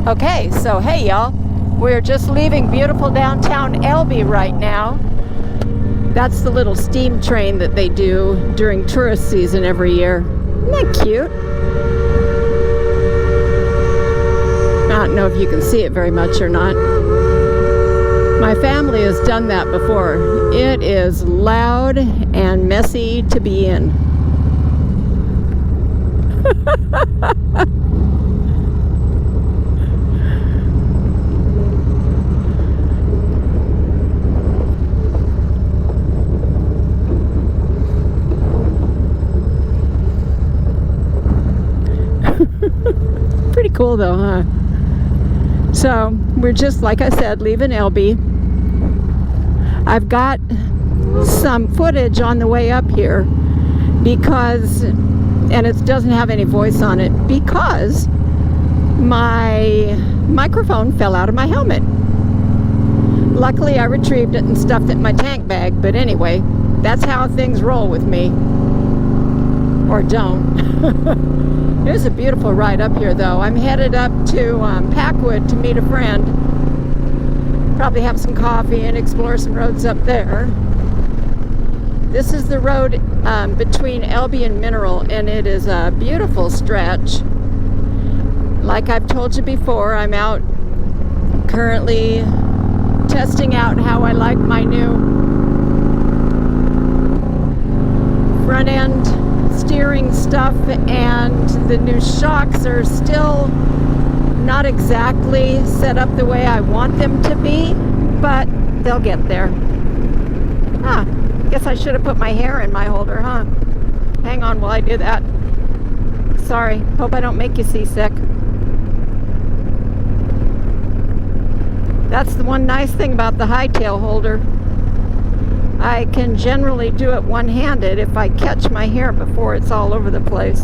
Okay, so hey y'all, we're just leaving beautiful downtown Elbe right now. That's the little steam train that they do during tourist season every year. Isn't that cute? I don't know if you can see it very much or not. My family has done that before. It is loud and messy to be in. Pretty cool though, huh? So we're just, like I said, leaving Elbe. I've got some footage on the way up here because, and it doesn't have any voice on it, because my microphone fell out of my helmet. Luckily I retrieved it and stuffed it in my tank bag, but anyway, that's how things roll with me. Or don't. It was a beautiful ride up here though. I'm headed up to Packwood to meet a friend. Probably have some coffee and explore some roads up there. This is the road between Elbe and Mineral, and it is a beautiful stretch. Like I've told you before, I'm out currently testing out how I like my new front end steering stuff, and the new shocks are still not exactly set up the way I want them to be, but they'll get there. Guess I should have put my hair in my holder, huh? Hang on while I do that. Sorry, hope I don't make you seasick. That's the one nice thing about the hightail holder. I can generally do it one-handed if I catch my hair before it's all over the place.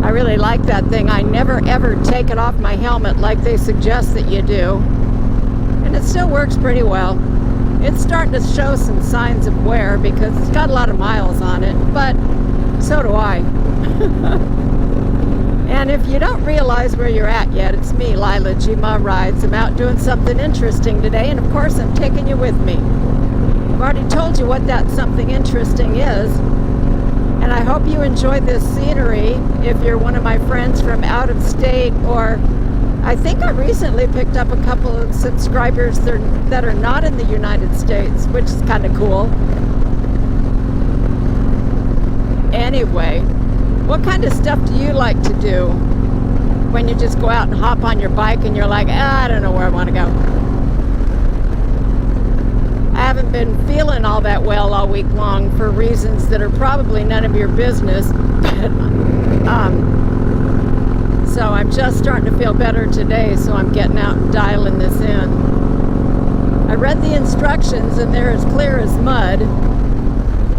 I really like that thing. I never ever take it off my helmet like they suggest that you do. And it still works pretty well. It's starting to show some signs of wear because it's got a lot of miles on it, but so do I. And if you don't realize where you're at yet, it's me, Lila, G-Ma Rides. I'm out doing something interesting today, and of course I'm taking you with me. I've already told you what that something interesting is, and I hope you enjoyed this scenery if you're one of my friends from out of state, or I think I recently picked up a couple of subscribers that are not in the United States, which is kind of cool. Anyway, what kind of stuff do you like to do when you just go out and hop on your bike and you're like, I don't know where I want to go? I haven't been feeling all that well all week long for reasons that are probably none of your business, but so I'm just starting to feel better today, so I'm getting out and dialing this in. I read the instructions and they're as clear as mud,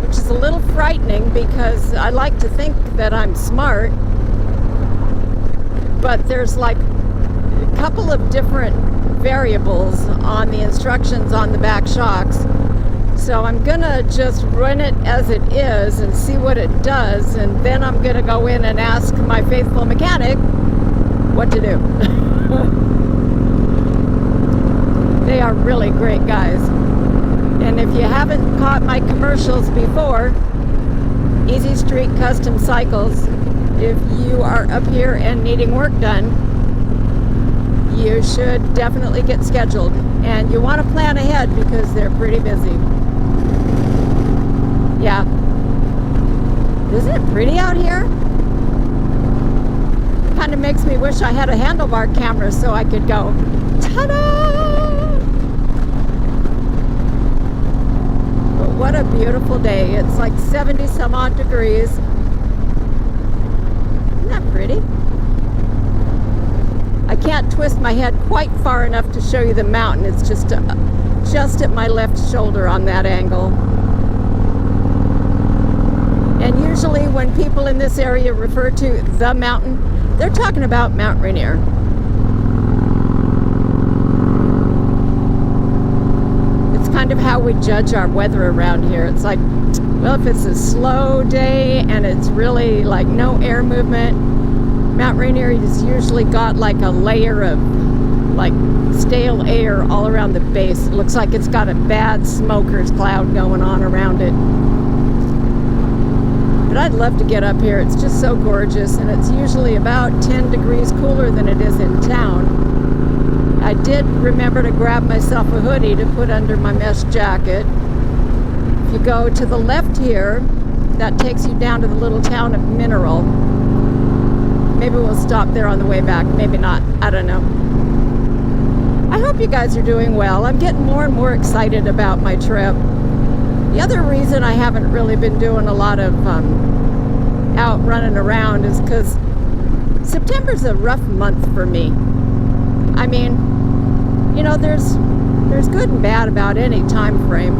which is a little frightening because I like to think that I'm smart, but there's like a couple of different variables on the instructions on the back shocks. So I'm gonna just run it as it is and see what it does, and then I'm gonna go in and ask my faithful mechanic what to do. They are really great guys. And if you haven't caught my commercials before, Easy Street Custom Cycles, if you are up here and needing work done, you should definitely get scheduled. And you want to plan ahead because they're pretty busy. Yeah. Isn't it pretty out here? Kind of makes me wish I had a handlebar camera so I could go, ta-da! What a beautiful day. It's like 70 some odd degrees. Isn't that pretty? I can't twist my head quite far enough to show you the mountain. It's just at my left shoulder on that angle. And usually when people in this area refer to the mountain, they're talking about Mount Rainier. That's kind of how we judge our weather around here. It's like, well, if it's a slow day and it's really like no air movement, Mount Rainier has usually got like a layer of like stale air all around the base. It looks like it's got a bad smoker's cloud going on around it. But I'd love to get up here. It's just so gorgeous, and it's usually about 10 degrees cooler than it is in town. I did remember to grab myself a hoodie to put under my mesh jacket. If you go to the left here, that takes you down to the little town of Mineral. Maybe we'll stop there on the way back, maybe not, I don't know. I hope you guys are doing well. I'm getting more and more excited about my trip. The other reason I haven't really been doing a lot of out running around is because September's a rough month for me. I mean, you know, there's good and bad about any time frame.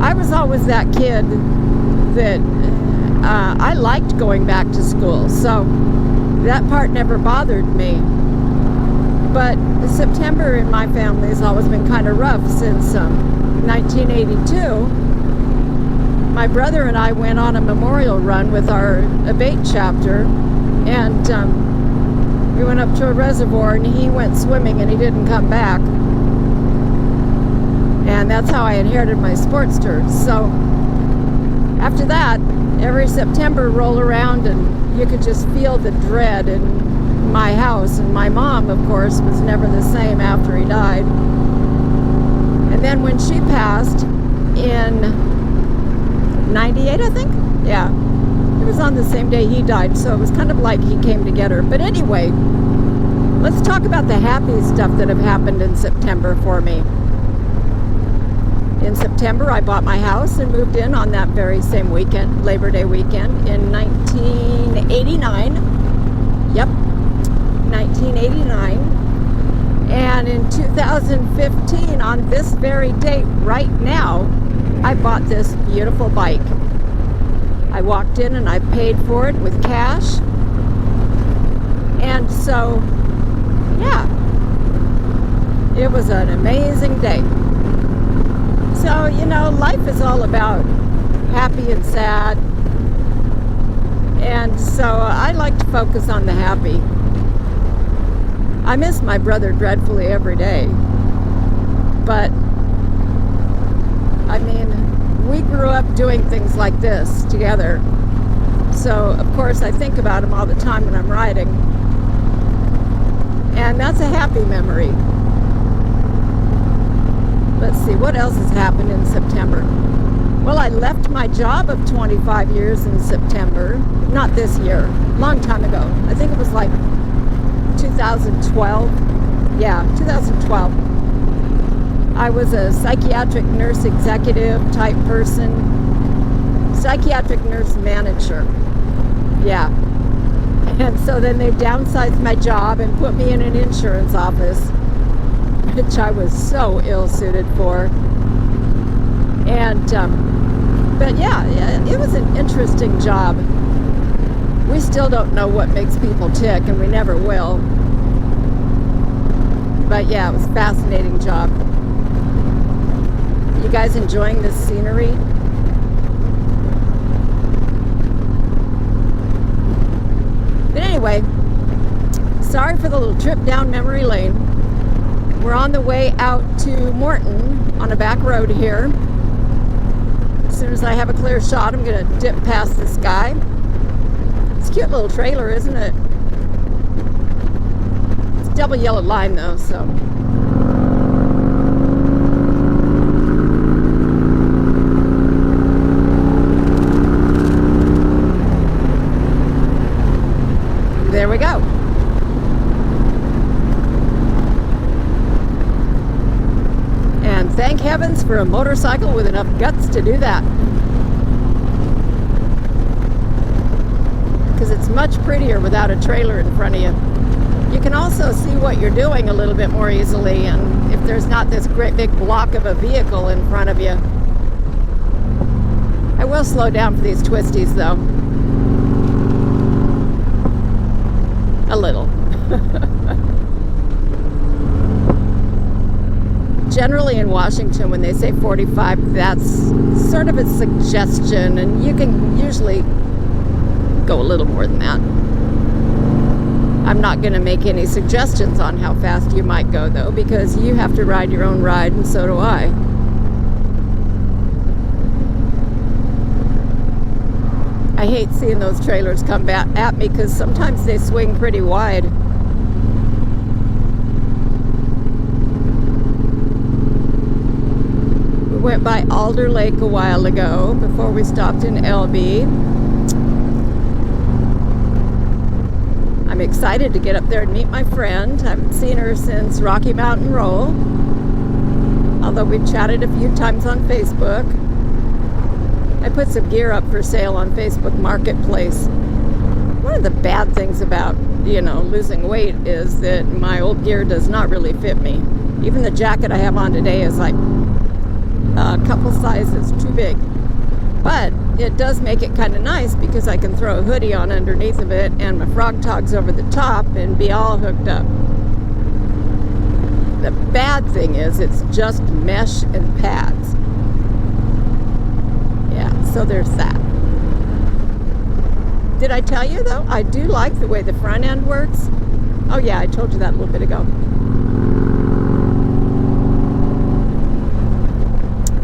I was always that kid that I liked going back to school, so that part never bothered me. But September in my family has always been kind of rough since 1982. My brother and I went on a memorial run with our Abate chapter, and we went up to a reservoir, and he went swimming and he didn't come back. And that's how I inherited my Sportster. So after that, every September roll around and you could just feel the dread in my house. And my mom, of course, was never the same after he died. And then when she passed in 98, I think? Yeah. It was on the same day he died, so it was kind of like he came to get her. But anyway, let's talk about the happy stuff that have happened in September for me. In September, I bought my house and moved in on that very same weekend, Labor Day weekend, in 1989. Yep, 1989. And in 2015, on this very date, right now, I bought this beautiful bike. I walked in and I paid for it with cash. And so, yeah, it was an amazing day. So, you know, life is all about happy and sad. And so I like to focus on the happy. I miss my brother dreadfully every day. But, I mean, we grew up doing things like this together. So, of course, I think about him all the time when I'm riding. And that's a happy memory. Let's see, what else has happened in September? Well, I left my job of 25 years in September. Not this year, long time ago. I think it was like 2012. Yeah, 2012. I was a psychiatric nurse executive type person. Psychiatric nurse manager. Yeah. And so then they downsized my job and put me in an insurance office, which I was so ill-suited for. And, but yeah, it was an interesting job. We still don't know what makes people tick, and we never will. But yeah, it was a fascinating job. You guys enjoying this scenery? But anyway, sorry for the little trip down memory lane. We're on the way out to Morton on a back road here. As soon as I have a clear shot, I'm going to dip past this guy. It's a cute little trailer, isn't it? It's a double yellow line though, so. There we go. And thank heavens for a motorcycle with enough guts to do that. Because it's much prettier without a trailer in front of you. You can also see what you're doing a little bit more easily, and if there's not this great big block of a vehicle in front of you. I will slow down for these twisties though. A little. generally in Washington, when they say 45, that's sort of a suggestion, and you can usually go a little more than that. I'm not going to make any suggestions on how fast you might go, though, because you have to ride your own ride, and so do I. I hate seeing those trailers come back at me because sometimes they swing pretty wide. We went by Alder Lake a while ago before we stopped in Elbe. I'm excited to get up there and meet my friend. I haven't seen her since Rocky Mountain Roll, although we've chatted a few times on Facebook. I put some gear up for sale on Facebook Marketplace. One of the bad things about, losing weight is that my old gear does not really fit me. Even the jacket I have on today is like a couple sizes too big. But it does make it kind of nice because I can throw a hoodie on underneath of it and my frog togs over the top and be all hooked up. The bad thing is it's just mesh and pads. So there's that. Did I tell you, though? I do like the way the front end works. Oh, yeah, I told you that a little bit ago.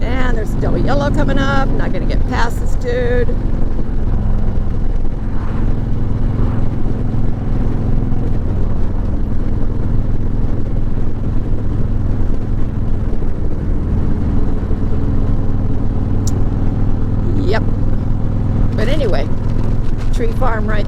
And there's still a yellow coming up. Not going to get past this dude. But anyway, tree farm right